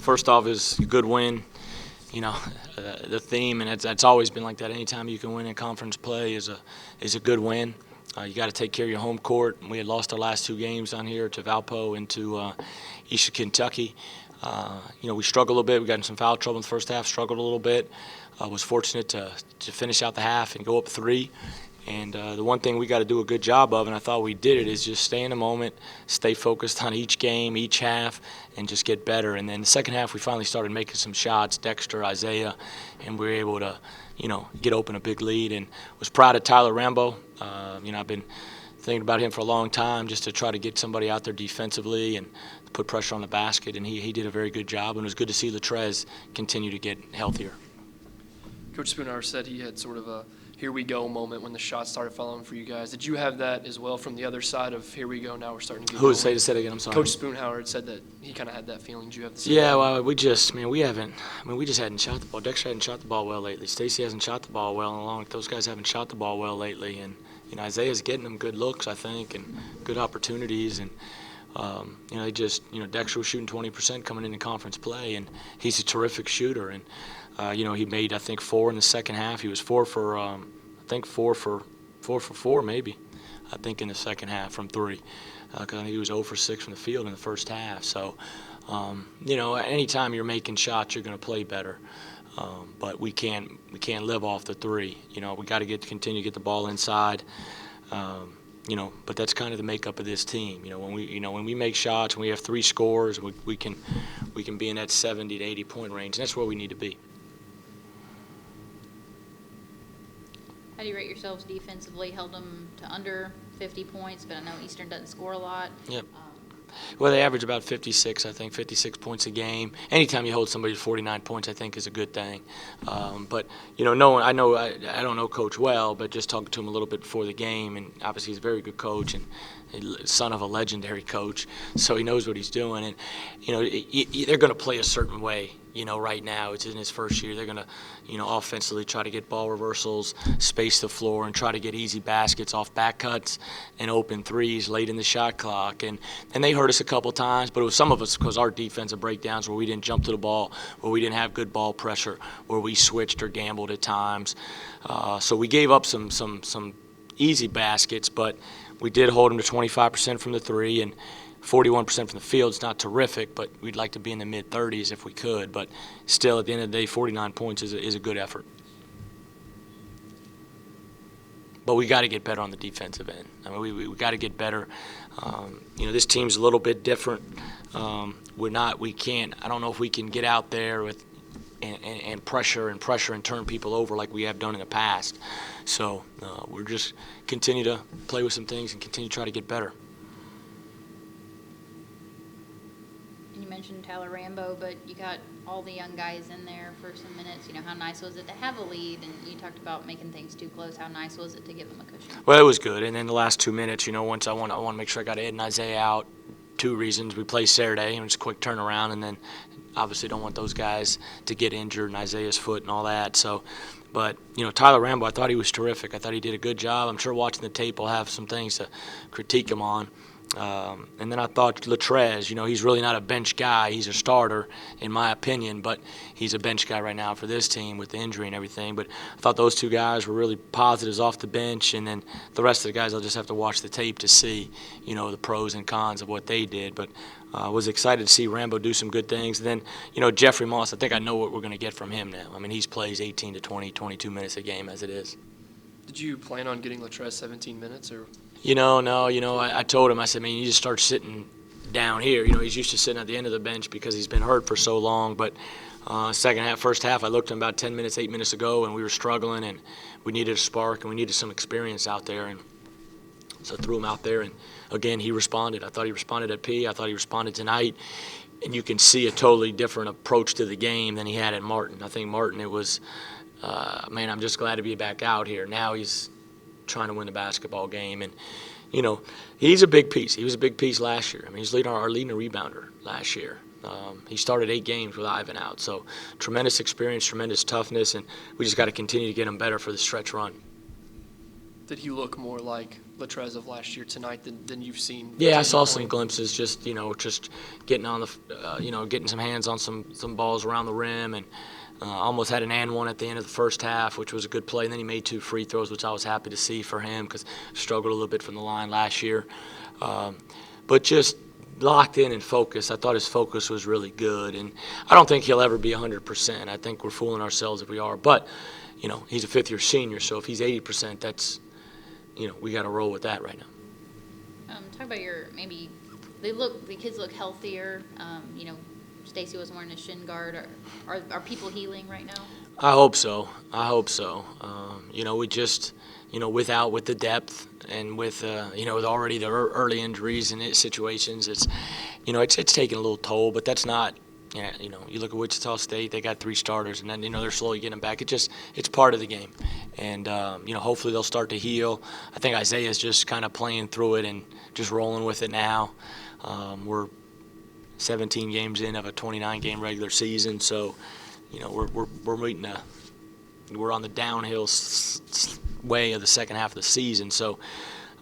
First off is a good win. The theme, and it's always been like that. Anytime you can win in conference play is a good win. You got to take care of your home court. We had lost our last 2 games down here to Valpo and to Eastern Kentucky. We struggled a little bit. We got in some foul trouble in the first half, struggled a little bit. Was fortunate to finish out the half and go up 3. And the one thing we got to do a good job of, and I thought we did it, is just stay in the moment, stay focused on each game, each half, and just get better. And then the second half, we finally started making some shots, Dexter, Isaiah, and we were able to, get open a big lead. And was proud of Tyler Rambo. I've been thinking about him for a long time, just to try to get somebody out there defensively and put pressure on the basket, and he did a very good job. And it was good to see Latrez continue to get healthier. Coach Spoonhour said he had sort of a here we go moment when the shots started falling for you guys. Did you have that as well from the other side of here we go, now we're starting to get going? Say it again, I'm sorry. Coach Spoonhour had said that he kind of had that feeling. Did you have the same? Yeah, well, we just hadn't shot the ball. Dexter hadn't shot the ball well lately. Stacy hasn't shot the ball well along. Those guys haven't shot the ball well lately. And, Isaiah's getting them good looks, I think, and good opportunities. And, Dexter was shooting 20% coming into conference play, and he's a terrific shooter. And, he made, I think, 4 in the second half. He was 4 for 4 maybe, I think, in the second half from 3. Because I think he was 0 for 6 from the field in the first half. So, anytime you're making shots, you're going to play better. But we can't live off the 3. We got to continue to get the ball inside. But that's kind of the makeup of this team. When we make shots and we have 3 scores, we can be in that 70 to 80 point range, and that's where we need to be. How do you rate yourselves defensively? Held them to under 50 points, but I know Eastern doesn't score a lot. Yep. Well, they average about 56, I think, 56 points a game. Anytime you hold somebody to 49 points, I think, is a good thing. But I don't know Coach well, but just talking to him a little bit before the game, and obviously he's a very good coach and son of a legendary coach, so he knows what he's doing. And they're going to play a certain way. Right now it's in his first year. They're going to, offensively try to get ball reversals, space the floor, and try to get easy baskets off back cuts and open threes late in the shot clock. And they hurt us a couple times, but it was some of us because our defensive breakdowns where we didn't jump to the ball, where we didn't have good ball pressure, where we switched or gambled at times. So we gave up some easy baskets, but we did hold them to 25% from the 3 and 41% from the field. It's not terrific, but we'd like to be in the mid-30s if we could. But still, at the end of the day, 49 points is a good effort. But we got to get better on the defensive end. I mean, we got to get better. This team's a little bit different. We can't. I don't know if we can get out there with and pressure and turn people over like we have done in the past. So we're just continue to play with some things and continue to try to get better. You mentioned Tyler Rambo, but you got all the young guys in there for some minutes. How nice was it to have a lead? And you talked about making things too close. How nice was it to give them a cushion? Well, it was good. And then the last 2 minutes, once I want to make sure I got Ed and Isaiah out. 2 reasons. We play Saturday, and it's a quick turnaround, and then obviously don't want those guys to get injured and Isaiah's foot and all that. So, but, Tyler Rambo, I thought he was terrific. I thought he did a good job. I'm sure watching the tape we'll have some things to critique him on. And then I thought Latrez, he's really not a bench guy. He's a starter, in my opinion, but he's a bench guy right now for this team with the injury and everything. But I thought those 2 guys were really positives off the bench, and then the rest of the guys I'll just have to watch the tape to see, the pros and cons of what they did. But I was excited to see Rambo do some good things. And then, Jeffrey Moss, I think I know what we're going to get from him now. I mean, he plays 18 to 20, 22 minutes a game as it is. Did you plan on getting Latrez 17 minutes or? No. I told him, I said, man, you just start sitting down here. He's used to sitting at the end of the bench because he's been hurt for so long. But first half, I looked at him about 10 minutes, 8 minutes ago, and we were struggling, and we needed a spark, and we needed some experience out there. And so I threw him out there, and, again, he responded. I thought he responded at P. I thought he responded tonight. And you can see a totally different approach to the game than he had at Martin. I think Martin, it was, I'm just glad to be back out here. Now he's trying to win the basketball game, and he's a big piece. He was a big piece last year. I mean, he's leading a rebounder last year. He started 8 games with Ivan out, so tremendous experience, tremendous toughness, and we just got to continue to get him better for the stretch run. Did he look more like Latrez of last year tonight than you've seen? Yeah, I to saw any some point? glimpses. Just getting on the, getting some hands on some balls around the rim, and almost had an and one at the end of the first half, which was a good play. And then he made 2 free throws, which I was happy to see for him because struggled a little bit from the line last year. But just locked in and focused. I thought his focus was really good, and I don't think he'll ever be 100%. I think we're fooling ourselves if we are. But he's a fifth-year senior, so if he's 80%, that's we got to roll with that right now. Talk about the kids look healthier. Stacy wasn't wearing a shin guard. Are people healing right now? I hope so. We just, with the depth and with already the early injuries and situations, it's taking a little toll, but that's not. Yeah, you look at Wichita State; they got 3 starters, and then they're slowly getting them back. It's part of the game, and hopefully they'll start to heal. I think Isaiah's just kind of playing through it and just rolling with it now. We're 17 games in of a 29-game regular season, so we're on the downhill way of the second half of the season. So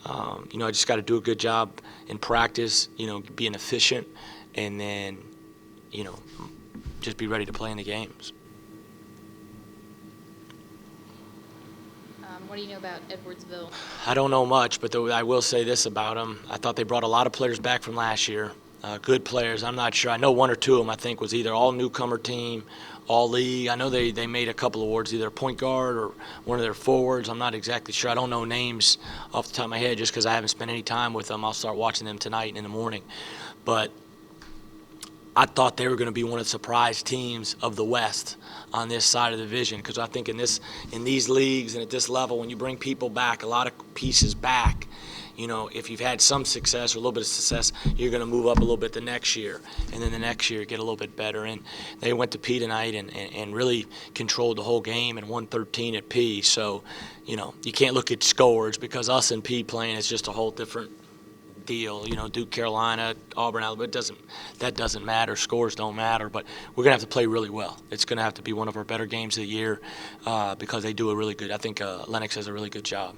I just got to do a good job in practice, being efficient, and then just be ready to play in the games. What do you know about Edwardsville? I don't know much, but I will say this about them. I thought they brought a lot of players back from last year, good players. I'm not sure. I know 1 or 2 of them, I think, was either all-newcomer team, all-league. I know they made a couple awards, either a point guard or one of their forwards. I'm not exactly sure. I don't know names off the top of my head just because I haven't spent any time with them. I'll start watching them tonight and in the morning. But I thought they were going to be one of the surprise teams of the West on this side of the division, because I think in these leagues and at this level, when you bring people back, a lot of pieces back, if you've had some success or a little bit of success, you're going to move up a little bit the next year, and then the next year get a little bit better. And they went to P tonight and really controlled the whole game and won 13 at P. So, you can't look at scores, because us and P playing is just a whole different deal. Duke, Carolina, Auburn, Alabama, that doesn't matter. Scores don't matter, but we're going to have to play really well. It's going to have to be one of our better games of the year because they do a really good. I think Lennox does a really good job.